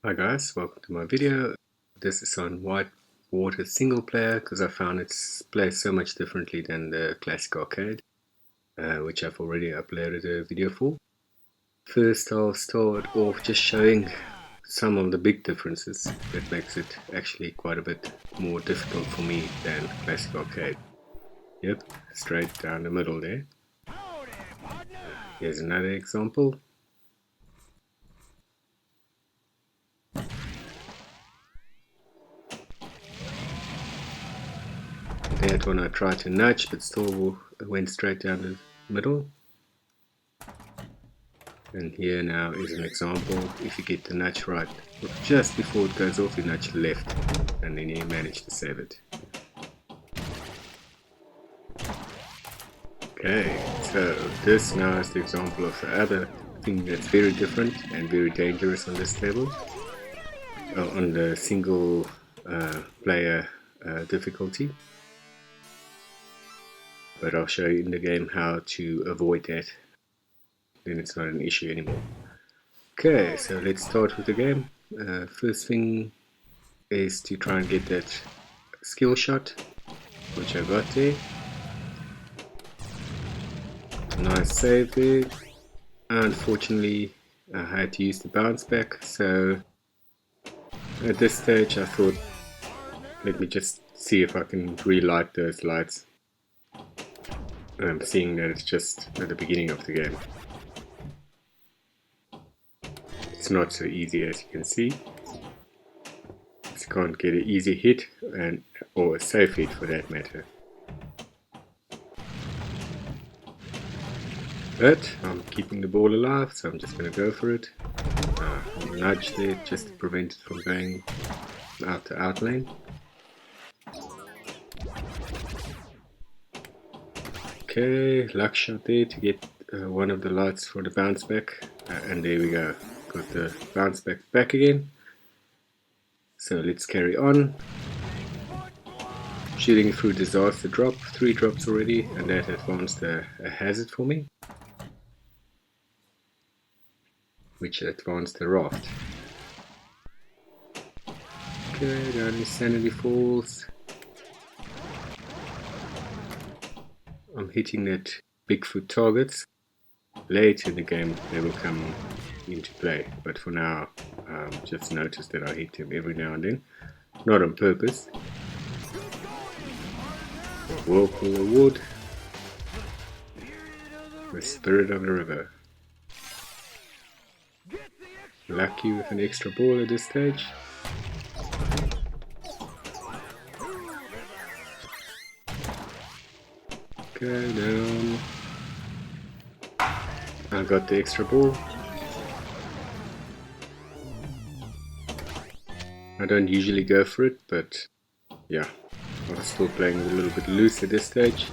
Hi guys, welcome to my video. This is on Whitewater Single Player because I found it plays so much differently than the classic arcade, which I've already uploaded a video for. First I'll start off just showing some of the big differences that makes it actually quite a bit more difficult for me than classic arcade. Yep, straight down the middle there. Here's another example. That one I tried to nudge, but still went straight down the middle. And here now is an example. If you get the nudge right, just before it goes off, you nudge left, and then you manage to save it. Okay, so this now is the example of the other thing that's very different and very dangerous on this table, on the single player difficulty. But I'll show you in the game how to avoid that. Then it's not an issue anymore. Okay, so let's start with the game. First thing is to try and get that skill shot, which I got there. Nice save there. Unfortunately, I had to use the bounce back, so at this stage I thought, let me just see if I can relight those lights. I'm seeing that it's just at the beginning of the game. It's not so easy, as you can see. You can't get an easy hit or a safe hit for that matter. But I'm keeping the ball alive, so I'm just going to go for it. I'll nudge there just to prevent it from going out to outlane. Okay, luck shot there to get one of the lights for the bounce back, and there we go, got the bounce back again. So let's carry on. Shooting through disaster drop, 3 drops already, and that advanced a hazard for me, which advanced the raft. Okay, down Insanity Falls. I'm hitting that Bigfoot targets. Later in the game they will come into play, but for now just notice that I hit them every now and then, not on purpose. Whirlpool Award, the Spirit of the River. Lucky with an extra ball at this stage. Okay, down. I got the extra ball. I don't usually go for it, but yeah, I was still playing a little bit loose at this stage.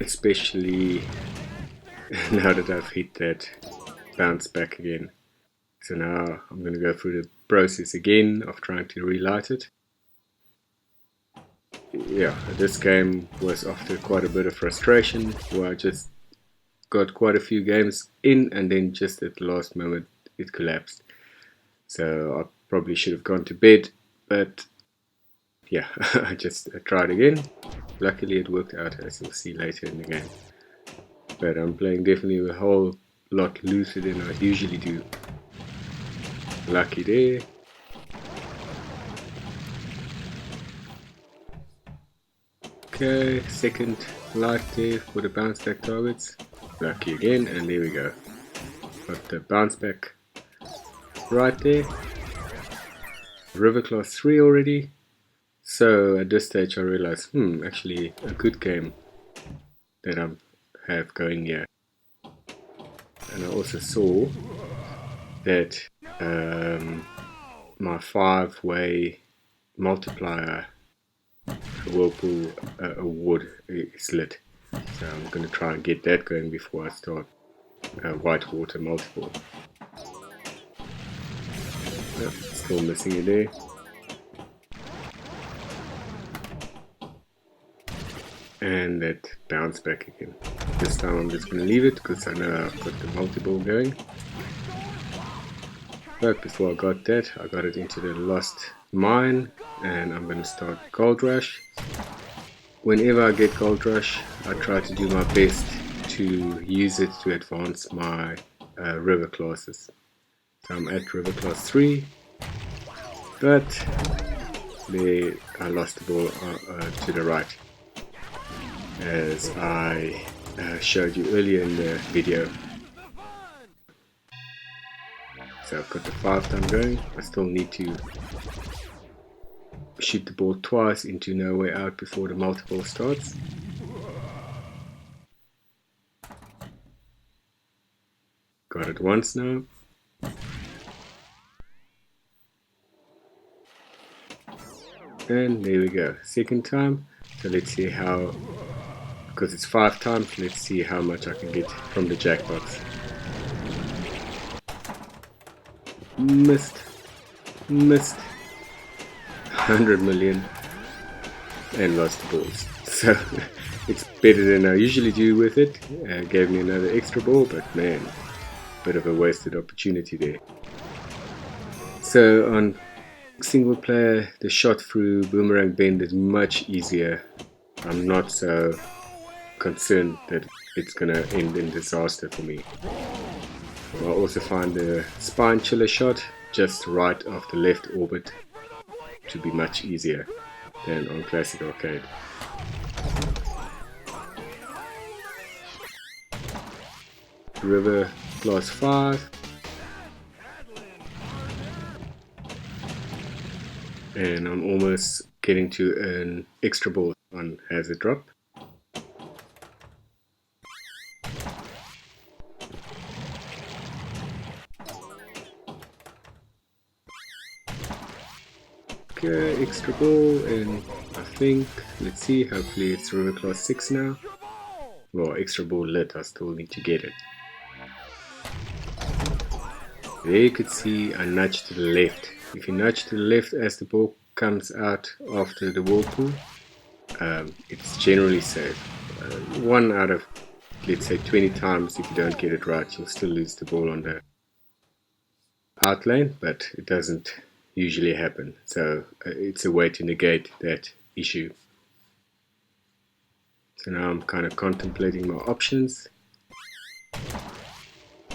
Especially now that I've hit that bounce back again. So now I'm going to go through the process again of trying to relight it. Yeah, this game was after quite a bit of frustration, where I just got quite a few games in and then just at the last moment it collapsed. So I probably should have gone to bed, but yeah, I tried again. Luckily it worked out, as you'll see later in the game. But I'm playing definitely a whole lot looser than I usually do. Lucky there. Okay, second light there for the bounce back targets. Lucky again, and there we go. Got the bounce back right there. River class 3 already. So at this stage I realized, actually a good game that I have going here. And I also saw that my 5-way multiplier Whirlpool Award is lit, so I'm going to try and get that going before I start Whitewater multiball. Still missing it there. And that bounce back again. This time I'm just going to leave it because I know I've got the multiball going. But before I got that, I got it into the lost mine, and I'm going to start Gold Rush. Whenever I get Gold Rush, I try to do my best to use it to advance my river classes. So I'm at river class 3, but there I lost the ball to the right, as I showed you earlier in the video. So I've got the 5 time going. I still need to shoot the ball twice into nowhere out before the multiball starts. Got it once now. And there we go, second time. So let's see how, because it's 5 times, let's see how much I can get from the jackpots. Missed, 100 million, and lost the balls. So it's better than I usually do with it. Gave me another extra ball, but man, bit of a wasted opportunity there. So on single player, the shot through boomerang bend is much easier. I'm not so concerned that it's gonna end in disaster for me. I also find the spine chiller shot just right off the left orbit to be much easier than on classic arcade. River class 5, and I'm almost getting to an extra ball on hazard drop. Okay, extra ball, and I think, let's see, hopefully it's river class 6 now. Well, extra ball lit, I still need to get it. There you could see I nudge to the left. If you nudge to the left as the ball comes out after the whirlpool, it's generally safe. 1 out of, let's say, 20 times, if you don't get it right, you'll still lose the ball on the outlane, but it doesn't usually happen. So it's a way to negate that issue. So now I'm kind of contemplating my options.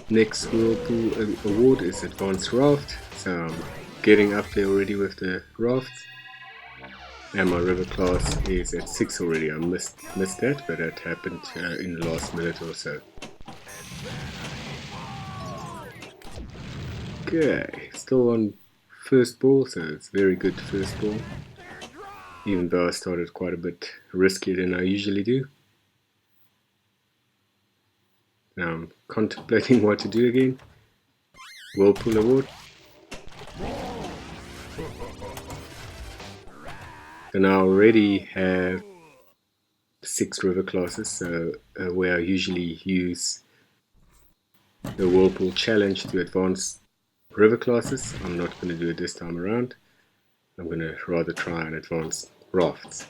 Next Whirlpool Award is Advanced Raft, so I'm getting up there already with the rafts. And my river class is at 6 already. I missed that, but that happened in the last minute or so. Okay, still on first ball, so it's very good first ball, even though I started quite a bit riskier than I usually do. Now I'm contemplating what to do again. Whirlpool Award. And I already have 6 river classes, so where I usually use the Whirlpool Challenge to advance river classes, I'm not going to do it this time around. I'm going to rather try and advance rafts.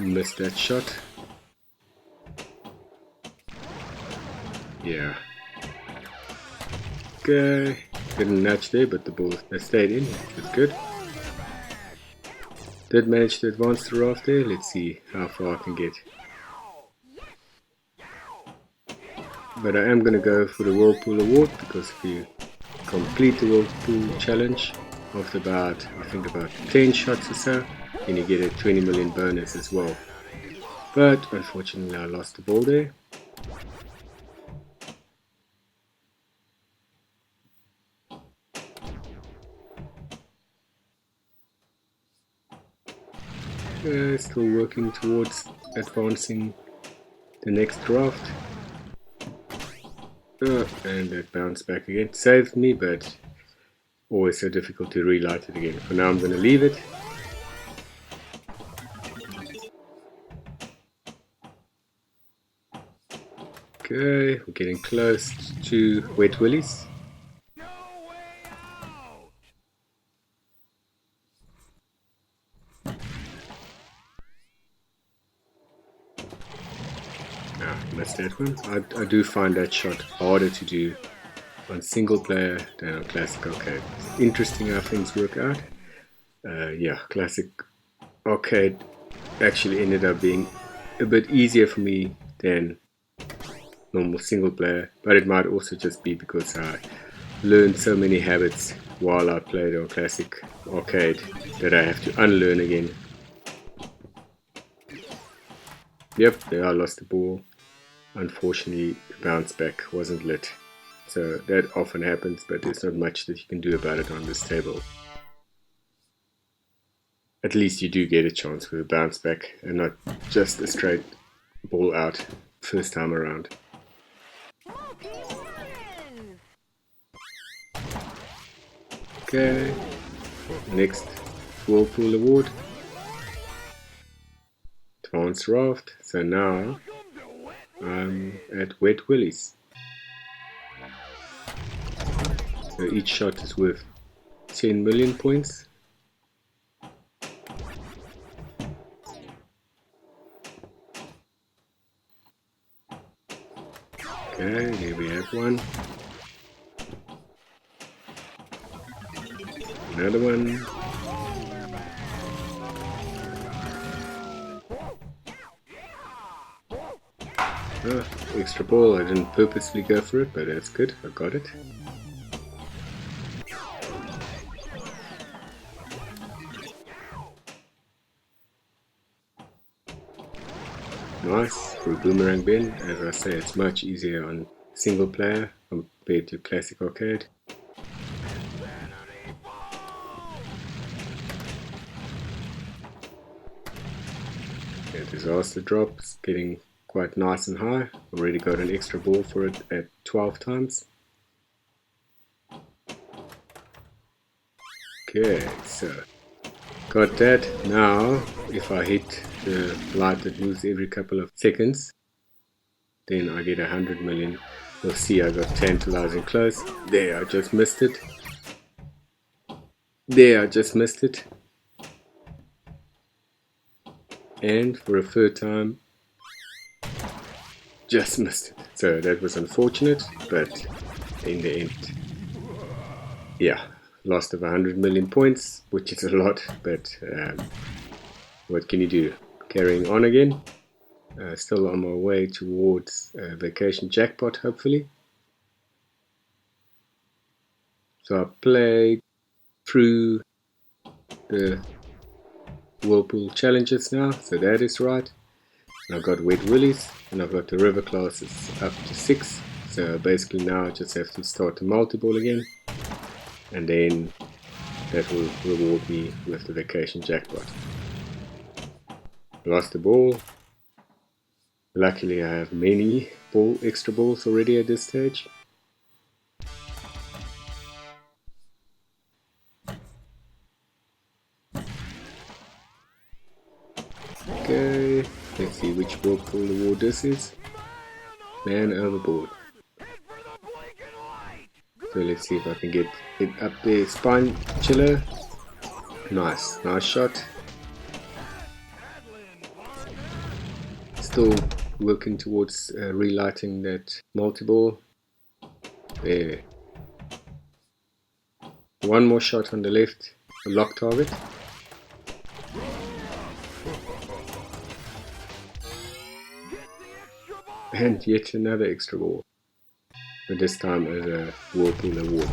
Missed that shot. Yeah. Okay. Didn't nudge there, but the ball stayed in, which was good. Did manage to advance the raft there. Let's see how far I can get. But I am going to go for the Whirlpool Award, because if you complete the Whirlpool Challenge after about, I think about 10 shots or so, then you get a 20 million bonus as well. But unfortunately I lost the ball there. Still working towards advancing the next draft. And it bounced back again. Saved me, but always so difficult to relight it again. For now I'm going to leave it. Okay, we're getting close to wet Willies. Missed that one. I do find that shot harder to do on single player than on classic arcade. Interesting how things work out. Yeah, classic arcade actually ended up being a bit easier for me than normal single player, but it might also just be because I learned so many habits while I played on classic arcade that I have to unlearn again. Yep, there I lost the ball. Unfortunately, the bounce back wasn't lit. So that often happens, but there's not much that you can do about it on this table. At least you do get a chance with a bounce back and not just a straight ball out first time around. Okay, next Whirlpool Award. Advanced Raft. So now I'm at Wet Willies. So each shot is worth 10 million points. Okay, here we have one. Another one. Oh, extra ball. I didn't purposely go for it, but that's good. I got it. Nice for a boomerang bin. As I say, it's much easier on single player compared to classic arcade. Okay, disaster drops, getting quite nice and high. Already got an extra ball for it at 12 times. Okay, so got that. Now, if I hit the light that moves every couple of seconds, then I get 100 million. You'll see I got tantalizing close. There, I just missed it. There, I just missed it. And for a third time, just missed it. So that was unfortunate, but in the end, yeah, lost of 100 million points, which is a lot, but what can you do? Carrying on again. Still on my way towards Vacation Jackpot, hopefully. So I played through the Whirlpool challenges now, so that is right. And I've got Wet Willies, and I've got the river classes up to 6. So basically now I just have to start the multiball again, and then that will reward me with the Vacation Jackpot. Lost the ball. Luckily I have many extra balls already at this stage. Okay, let's see which Whirlpool Award this is. Man Overboard. So let's see if I can get it up there. Spine chiller. Nice shot. Still working towards relighting that multiball. There. One more shot on the left, a lock target. And yet another extra ball. But this time as a Whirlpool Award.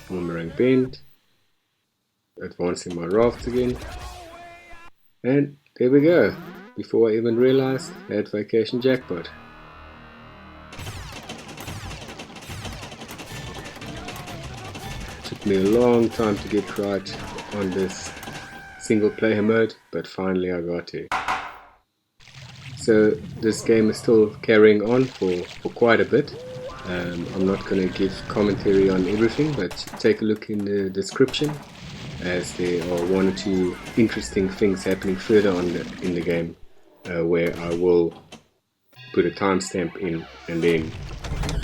Boomerang bend. Advancing my rafts again, and there we go. Before I even realized, I had Vacation Jackpot. Took me a long time to get right on this single player mode, but finally I got it. So this game is still carrying on for quite a bit. I'm not going to give commentary on everything, but take a look in the description, as there are one or two interesting things happening further on in the game, where I will put a timestamp in, and then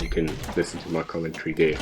you can listen to my commentary there.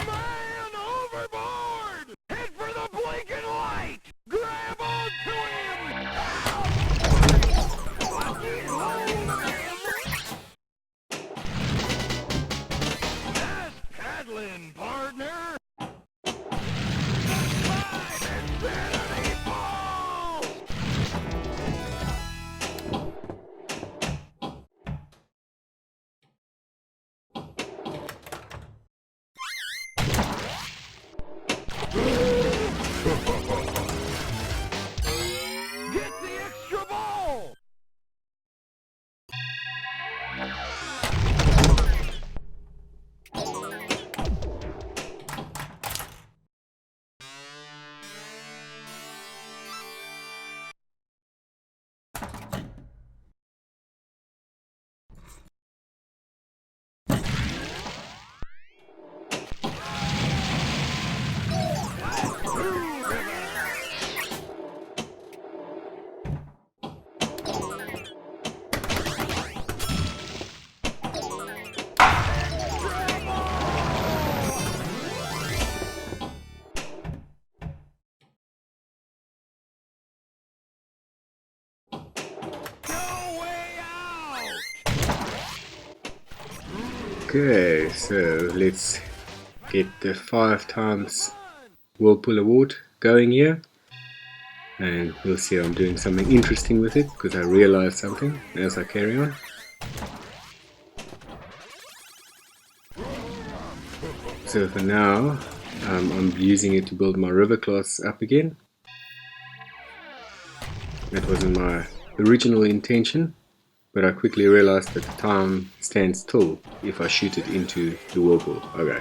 Man overboard! Head for the blinking light! Grab onto him! Fucking hold him! That's paddling, partner! 5 insanity balls! Get the extra ball! No way out! Okay, so let's get the 5 times Whirlpool Award going here, and we'll see I'm doing something interesting with it because I realized something as I carry on. So for now I'm using it to build my river class up again. That wasn't my original intention, but I quickly realized that the time stands still if I shoot it into the whirlpool. Okay,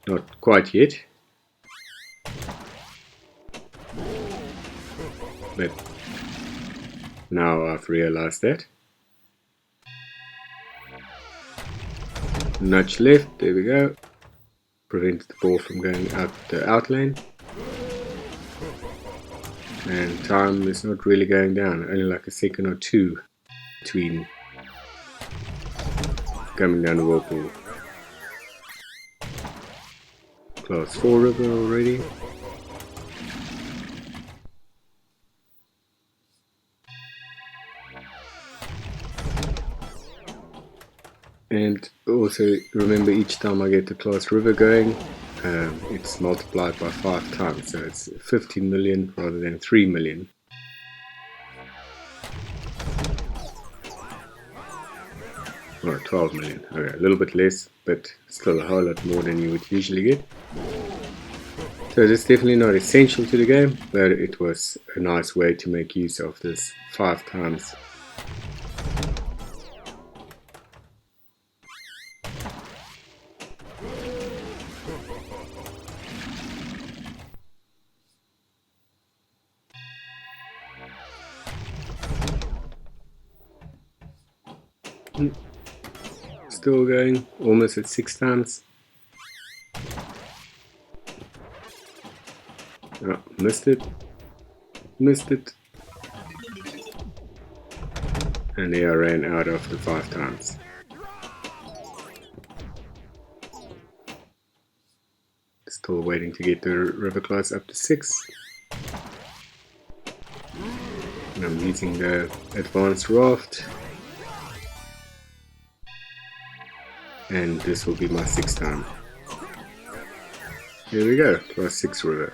not quite yet, but now I've realized that. Nudge left, there we go. Prevent the ball from going out the outlane. And time is not really going down, only like a second or two between coming down the whirlpool. Class 4 river already. And also remember, each time I get the class river going, it's multiplied by 5 times, so it's 15 million rather than 3 million. Or 12 million. Okay, a little bit less, but still a whole lot more than you would usually get. So it's definitely not essential to the game, but it was a nice way to make use of this 5 times. Still going, almost at 6 times. Oh, missed it. And there I ran out after 5 times. Still waiting to get the river class up to 6. And I'm using the advanced raft. And this will be my 6th time. Here we go, class 6 river.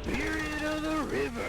Spirit of the river.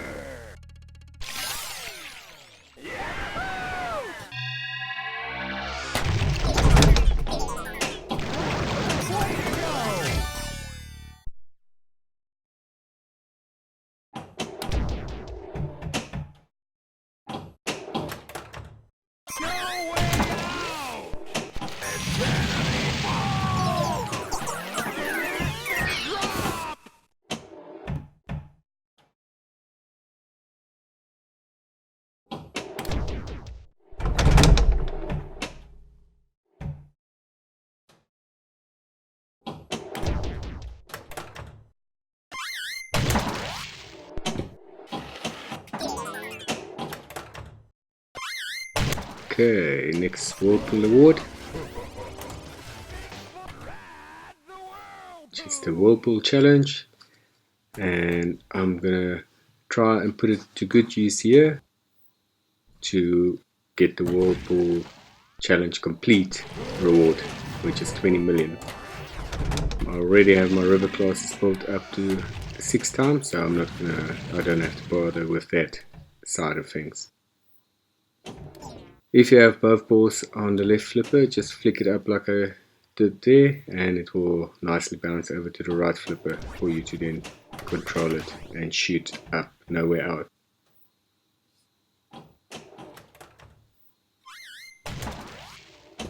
Okay, next Whirlpool Award. It's the Whirlpool Challenge, and I'm gonna try and put it to good use here to get the Whirlpool Challenge Complete reward, which is 20 million. I already have my river classes built up to 6 times, so I don't have to bother with that side of things. If you have both balls on the left flipper, just flick it up like I did there, and it will nicely bounce over to the right flipper for you to then control it and shoot up, nowhere out.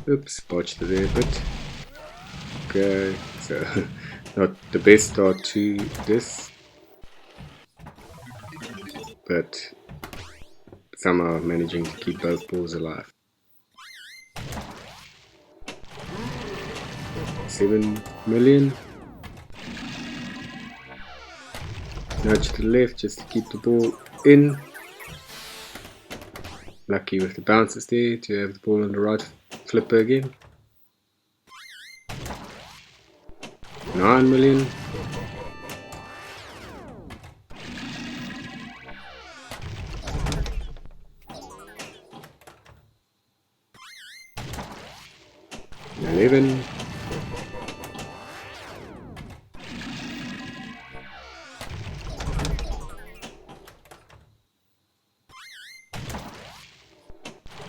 Oops, botched it there a bit. Okay, so not the best start to this, but somehow managing to keep both balls alive. 7 million. Nudge to the left just to keep the ball in. Lucky with the bounces there to have the ball on the right flipper again. 9 million. $11.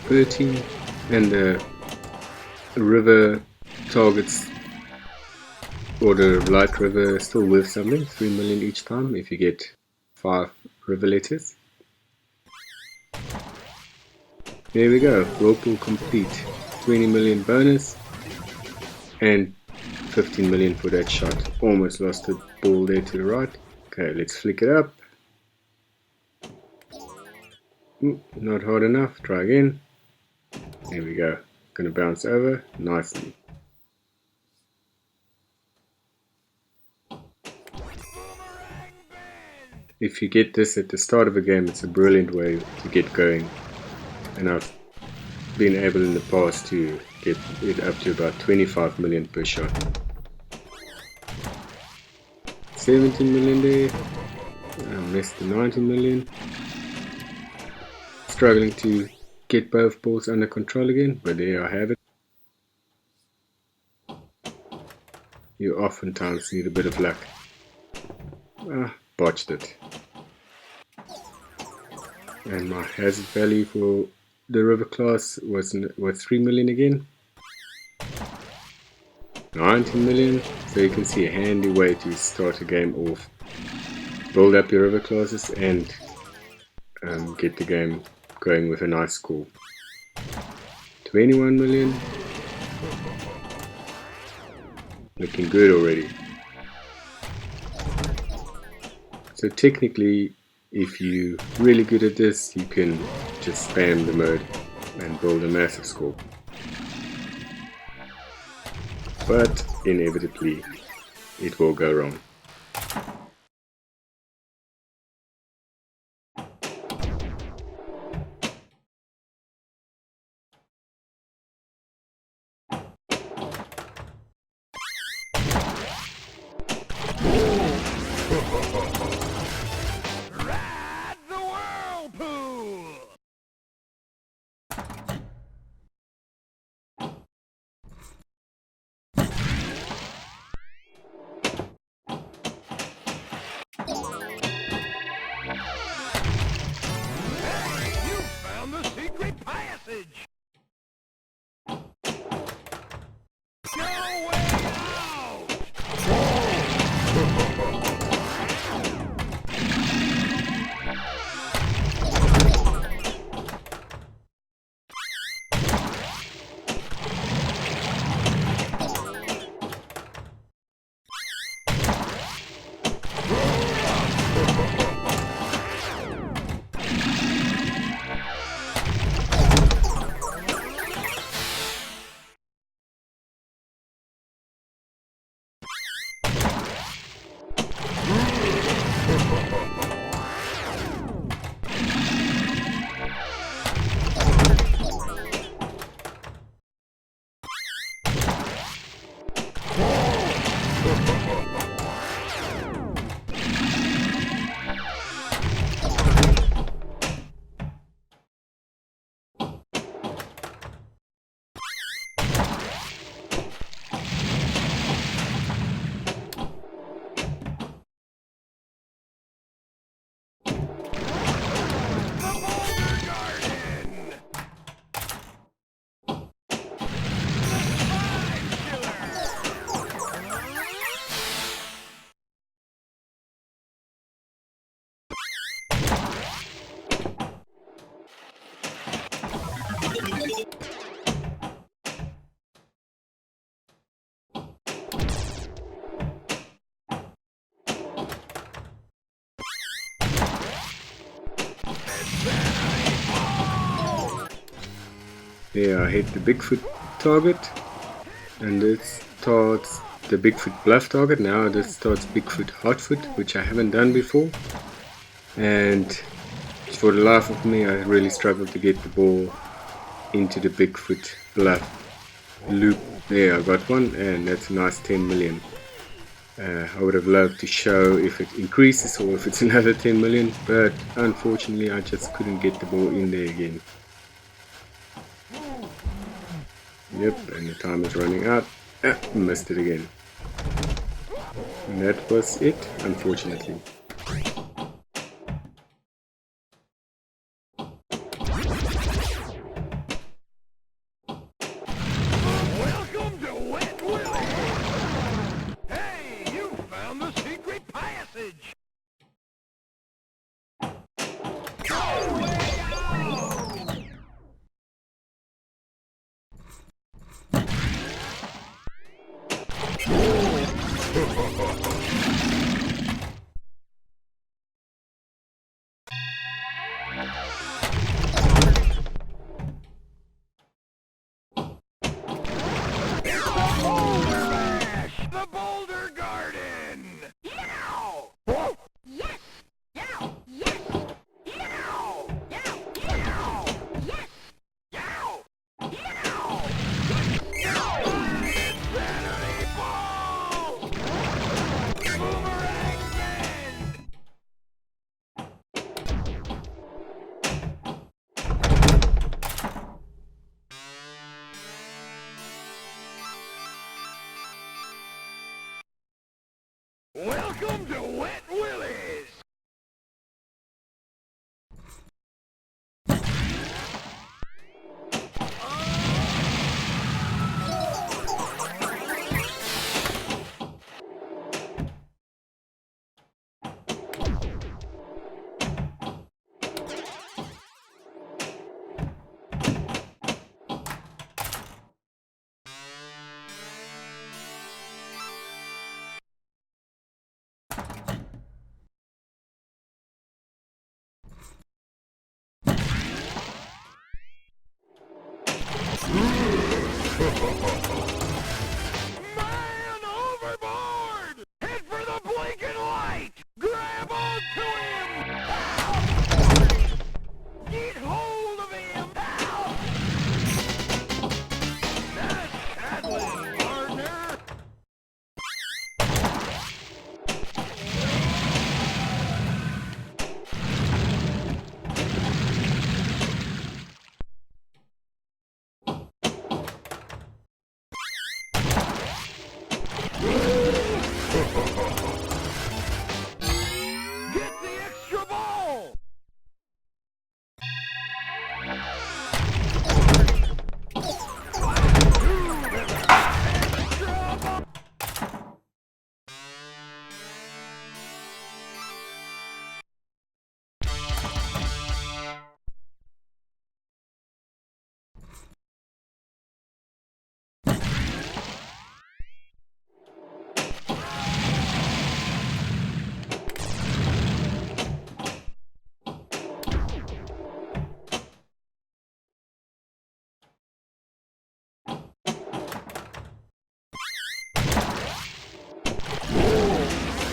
$13, and the river targets, or the light river, is still worth something. 3 million each time if you get 5 river letters. There we go, Whirlpool complete. 20 million bonus and 15 million for that shot. Almost lost the ball there to the right. Okay, let's flick it up. Not hard enough, try again. There we go, gonna bounce over nicely. If you get this at the start of a game, it's a brilliant way to get going, and I've been able in the past to get it up to about 25 million per shot. 17 million there, less than 19 million. Struggling to get both balls under control again, but there I have it. You oftentimes need a bit of luck. Botched it. And my hazard value for the river class was 3 million again. 19 million. So you can see a handy way to start a game off. Build up your river classes and get the game going with a nice score. 21 million. Looking good already. So technically if you're really good at this, you can just spam the mode and build a massive score. But inevitably, it will go wrong. Ride the Whirlpool! Hey, you found the secret passage! No way out! There I hit the Bigfoot target, and this starts the Bigfoot bluff target. Now this starts Bigfoot Hotfoot, which I haven't done before, and for the life of me I really struggled to get the ball into the Bigfoot bluff loop. There I got one, and that's a nice 10 million. I would have loved to show if it increases or if it's another 10 million, but unfortunately I just couldn't get the ball in there again. Yep, and the time is running out. Missed it again. And that was it, unfortunately. Welcome to Wet Willies! Hey, you found the secret passage! No way out! The Boulder Garden! Yow! Yes! Yow! Yes! Yow! Yow! Yow! Yes! Yow! Yow! Insanity Ball! Boomerang Bend! Welcome to Wet Willies!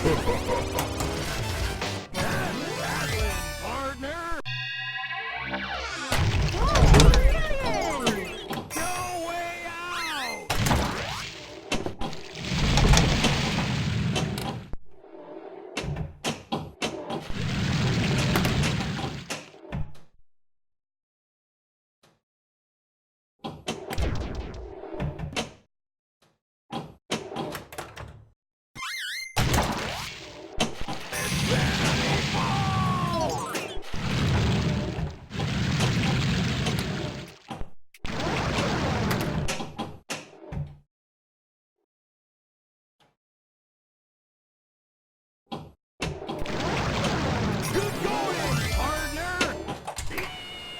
Partner! No way out! Good going, partner!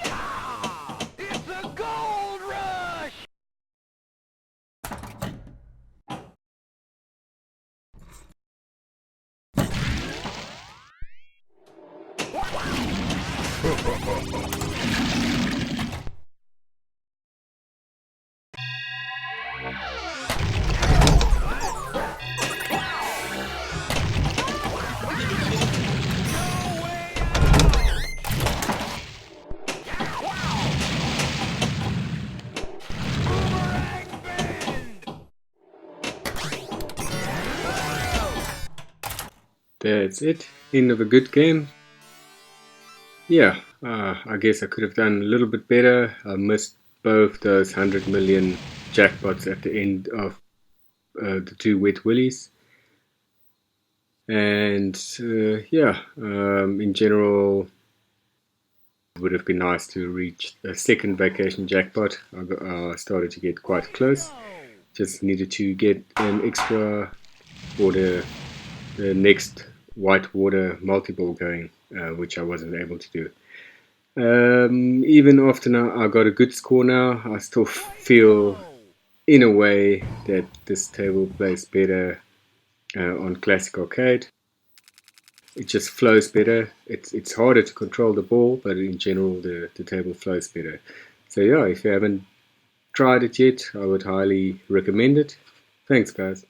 Yeah! It's a gold rush! No way out! Boomerang bend! That's it. End of a good game. Yeah, I guess I could have done a little bit better. I missed both those 100 million jackpots at the end of the two wet willies. And yeah, in general, it would have been nice to reach a second vacation jackpot. I started to get quite close. Just needed to get an extra, or the next whitewater multiball going, which I wasn't able to do. Even after now I got a good score now, I still feel in a way that this table plays better on classic arcade. It just flows better. It's harder to control the ball, but in general the table flows better. So yeah, if you haven't tried it yet, I would highly recommend it. Thanks guys.